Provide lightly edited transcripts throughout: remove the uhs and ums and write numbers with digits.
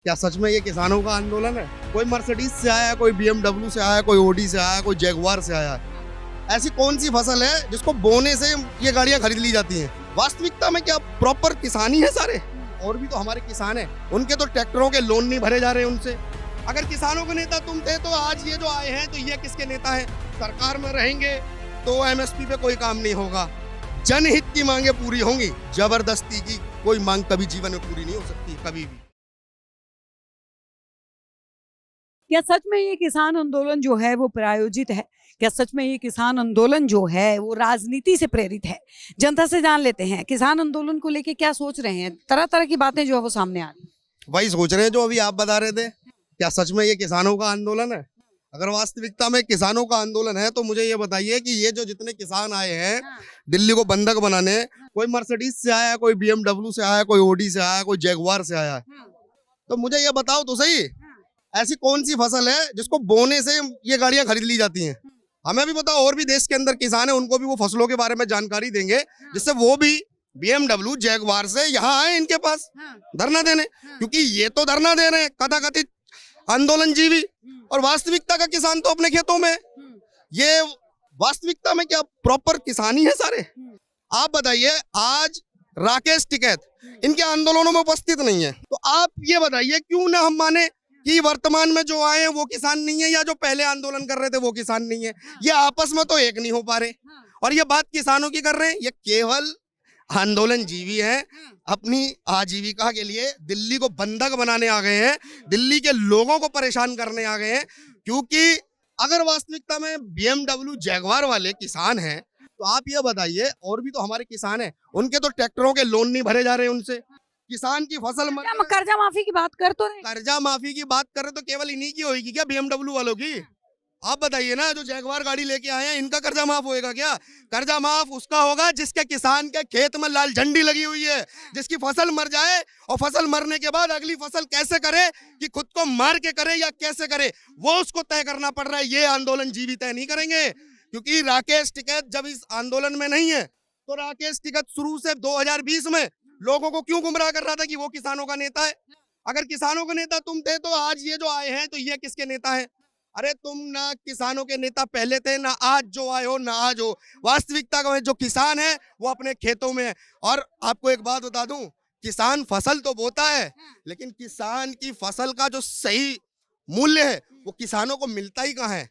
क्या सच में ये किसानों का आंदोलन है? कोई मर्सिडीज से आया है, कोई BMW से आया है, कोई ऑडी से आया है, कोई जैगवार से आया है। ऐसी कौन सी फसल है जिसको बोने से ये गाड़ियां खरीद ली जाती हैं? वास्तविकता में क्या प्रॉपर किसानी है सारे? और भी तो हमारे किसान हैं, उनके तो ट्रैक्टरों के लोन नहीं भरे जा रहे उनसे। अगर किसानों के नेता तुम थे तो आज ये जो आए हैं तो ये किसके नेता हैं? सरकार में रहेंगे तो MSP पे कोई काम नहीं होगा, जनहित की मांगे पूरी होंगी, जबरदस्ती की कोई मांग कभी जीवन में पूरी नहीं हो सकती, कभी भी। क्या सच में ये किसान आंदोलन जो है वो प्रायोजित है? क्या सच में ये किसान आंदोलन जो है वो राजनीति से प्रेरित है? जनता से जान लेते हैं किसान आंदोलन को लेके क्या सोच रहे हैं। तरह तरह की बातें जो है वो सामने आ रही हैं। वही सोच रहे हैं जो अभी आप बता रहे थे। क्या सच में ये किसानों का आंदोलन है? अगर वास्तविकता में किसानों का आंदोलन है तो मुझे ये बताइए कि ये जो जितने किसान आए हैं दिल्ली को बंधक बनाने, कोई मर्सिडीज से आया है, कोई BMW से आया है, कोई ऑडी से आया है, कोई जैगवार से आया है, तो मुझे ये बताओ तो सही, ऐसी कौन सी फसल है जिसको बोने से ये गाड़ियां खरीद ली जाती हैं? हमें भी बताओ, और भी देश के अंदर किसान है, उनको भी वो फसलों के बारे में जानकारी देंगे जिससे वो भी BMW जैगवार से यहाँ आए इनके पास धरना देने, क्योंकि ये तो धरना दे रहे हैं कथाकथित आंदोलन जीवी, और वास्तविकता का किसान तो अपने खेतों में। ये वास्तविकता में क्या प्रॉपर किसानी है सारे? आप बताइए, आज राकेश टिकैत इनके आंदोलनों में उपस्थित नहीं है, तो आप ये बताइए क्यों ना हम माने कि वर्तमान में जो आए हैं वो किसान नहीं है, या जो पहले आंदोलन कर रहे थे वो किसान नहीं है? ये आपस में तो एक नहीं हो पा रहे, और ये बात किसानों की कर रहे हैं। ये केवल आंदोलन जीवी हैं, अपनी आजीविका के लिए दिल्ली को बंधक बनाने आ गए हैं, दिल्ली के लोगों को परेशान करने आ गए हैं। क्योंकि अगर वास्तविकता में BMW जैगवार वाले किसान हैं तो आप ये बताइए, और भी तो हमारे किसान हैं, उनके तो ट्रैक्टरों के लोन नहीं भरे जा रहे उनसे। किसान की फसल कर्जा माफी की बात कर तो रहे। कर्जा माफी की बात करें तो केवल इन्हीं की होगी क्या, BMW वालों की? आप बताइए ना, जो जैगवार गाड़ी लेके आए हैं इनका कर्जा माफ होएगा क्या? कर्जा माफ उसका होगा जिसके किसान के खेत में लाल झंडी लगी हुई है, जिसकी फसल मर जाए और फसल मरने के बाद अगली फसल कैसे करे, कि खुद को मार के करे या कैसे करे, वो उसको तय करना पड़ रहा है। ये आंदोलन जीवी तय नहीं करेंगे, क्योंकि राकेश टिकैत जब इस आंदोलन में नहीं है तो राकेश टिकैत शुरू से 2020 में लोगों को क्यों गुमराह कर रहा था कि वो किसानों का नेता है? अगर किसानों के नेता तुम थे तो आज ये जो आए हैं तो ये किसके नेता हैं? अरे तुम ना किसानों के नेता पहले थे, ना आज जो आए हो, ना आज हो। वास्तविकता में जो किसान है वो अपने खेतों में है। और आपको एक बात बता दूं, किसान फसल तो बोता है, लेकिन किसान की फसल का जो सही मूल्य है वो किसानों को मिलता ही कहाँ है?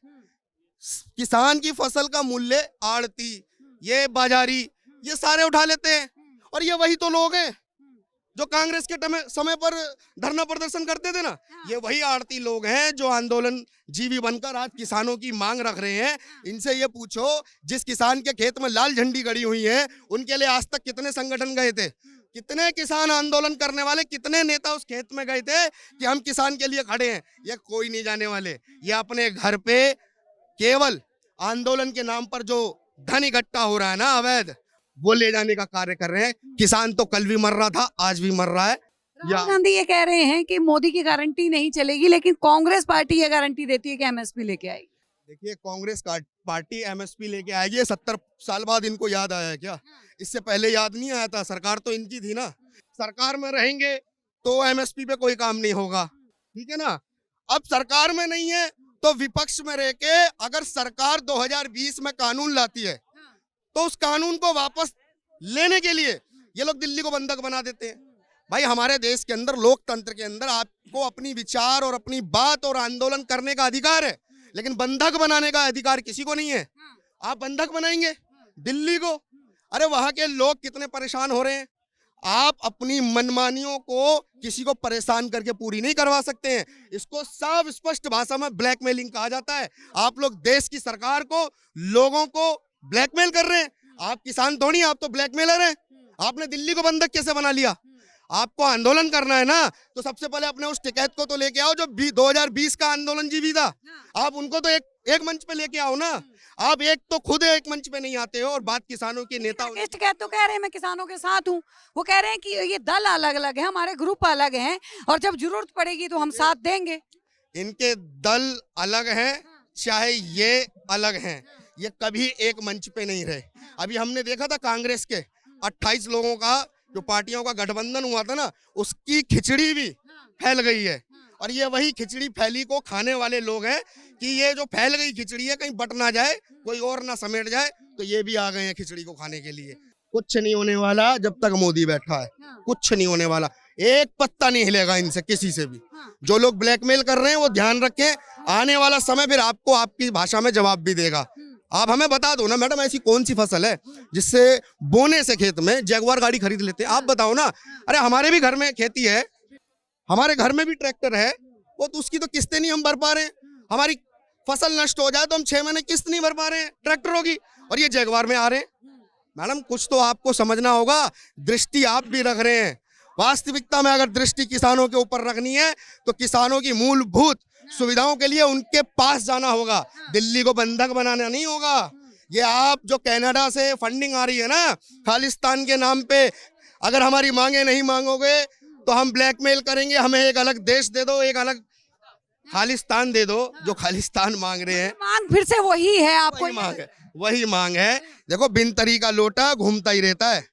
किसान की फसल का मूल्य आड़ती, ये बाजारी, ये सारे उठा लेते हैं। और ये वही तो लोग हैं जो कांग्रेस के समय पर धरना प्रदर्शन करते थे ना, ये वही आड़ती लोग हैं जो आंदोलन जीवी बनकर आज किसानों की मांग रख रहे हैं। इनसे ये पूछो, जिस किसान के खेत में लाल झंडी गड़ी हुई है उनके लिए आज तक कितने संगठन गए थे, कितने किसान आंदोलन करने वाले, कितने नेता उस खेत में गए थे कि हम किसान के लिए खड़े हैं? ये कोई नहीं जाने वाले। ये अपने घर पे केवल आंदोलन के नाम पर जो धन इकट्ठा हो रहा है ना अवैध, वो ले जाने का कार्य कर रहे हैं। किसान तो कल भी मर रहा था, आज भी मर रहा है। राहुल गांधी ये कह रहे हैं कि मोदी की गारंटी नहीं चलेगी, लेकिन कांग्रेस पार्टी ये गारंटी देती है कि MSP लेके आएगी। देखिए, कांग्रेस पार्टी MSP लेके आएगी, ये 70 साल बाद इनको याद आया है क्या? इससे पहले याद नहीं आया था? सरकार तो इनकी थी ना। सरकार में रहेंगे तो MSP पे कोई काम नहीं होगा, ठीक है ना? अब सरकार में नहीं है तो विपक्ष में रह के अगर सरकार 2020 में कानून लाती है तो उस कानून को वापस लेने के लिए ये लोग दिल्ली को बंधक बना देते हैं। भाई, हमारे देश के अंदर, लोकतंत्र के अंदर आपको अपनी विचार और अपनी बात और आंदोलन करने का अधिकार है, लेकिन बंधक बनाने का अधिकार किसी को नहीं है। आप बंधक बनाएंगे दिल्ली को? अरे वहां के लोग कितने परेशान हो रहे हैं। आप अपनी मनमानियों को किसी को परेशान करके पूरी नहीं करवा सकते हैं। इसको साफ स्पष्ट भाषा में ब्लैकमेलिंग कहा जाता है। आप लोग देश की सरकार को, लोगों को ब्लैकमेल कर रहे हैं। आप किसान थोड़ी, आप तो ब्लैकमेलर हैं। आपने दिल्ली को बंधक कैसे बना लिया? आपको आंदोलन करना है ना, तो सबसे पहले अपने उस टिकैत को तो लेके आओ जो 2020 का आंदोलन जीवी था। आप उनको तो एक मंच पे लेके आओ ना। आप एक तो खुद एक मंच पे नहीं आते हो, और बात किसानों के नेता। तो कह रहे हैं मैं किसानों के साथ हूँ, वो कह रहे हैं कि ये दल अलग अलग है, हमारे ग्रुप अलग हैं, और जब जरूरत पड़ेगी तो हम साथ देंगे। इनके दल अलग हैं, चाहे ये अलग हैं, ये कभी एक मंच पे नहीं रहे। अभी हमने देखा था कांग्रेस के 28 लोगों का जो पार्टियों का गठबंधन हुआ था ना, उसकी खिचड़ी भी फैल गई है। और ये वही खिचड़ी फैली को खाने वाले लोग हैं कि ये जो फैल गई खिचड़ी है कहीं बट ना जाए, कोई और ना समेट जाए, तो ये भी आ गए हैं खिचड़ी को खाने के लिए। कुछ नहीं होने वाला जब तक मोदी बैठा है, कुछ नहीं होने वाला, एक पत्ता नहीं हिलेगा इनसे किसी से भी। जो लोग ब्लैकमेल कर रहे हैं वो ध्यान रखें, आने वाला समय फिर आपको आपकी भाषा में जवाब भी देगा। आप हमें बता दो ना मैडम, ऐसी कौन सी फसल है जिससे बोने से खेत में जगुआर गाड़ी खरीद लेते हैं? आप बताओ ना। अरे हमारे भी घर में खेती है, हमारे घर में भी ट्रैक्टर है, वो तो उसकी तो किस्तें नहीं हम भर पा रहे हैं। हमारी फसल नष्ट हो जाए तो हम 6 महीने किस्त नहीं भर पा रहे हैं ट्रैक्टरों की, और ये जगुआर में आ रहे हैं। मैडम कुछ तो आपको समझना होगा, दृष्टि आप भी रख रहे हैं। वास्तविकता में अगर दृष्टि किसानों के ऊपर रखनी है तो किसानों की मूलभूत सुविधाओं के लिए उनके पास जाना होगा, दिल्ली को बंधक बनाना नहीं होगा। ये आप जो कनाडा से फंडिंग आ रही है ना खालिस्तान के नाम पे, अगर हमारी मांगे नहीं मांगोगे तो हम ब्लैकमेल करेंगे, हमें एक अलग देश दे दो, एक अलग खालिस्तान दे दो, जो खालिस्तान मांग रहे हैं। मांग फिर से वही है, आपको वही मांग है, वही मांग है। देखो बिनतरी का लोटा घूमता ही रहता है,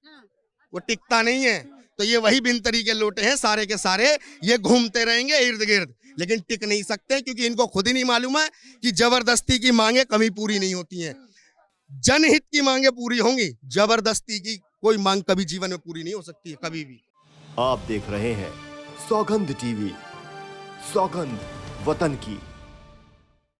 वो टिकता नहीं है। तो ये वही बिनतरी के लोटे हैं सारे के सारे, ये घूमते रहेंगे इर्द गिर्द, लेकिन टिक नहीं सकते क्योंकि इनको खुद ही नहीं मालूम है कि जबरदस्ती की मांगे कभी पूरी नहीं होती हैं। जनहित की मांगे पूरी होंगी, जबरदस्ती की कोई मांग कभी जीवन में पूरी नहीं हो सकती है, कभी भी। आप देख रहे हैं सौगंध टीवी, सौगंध वतन की।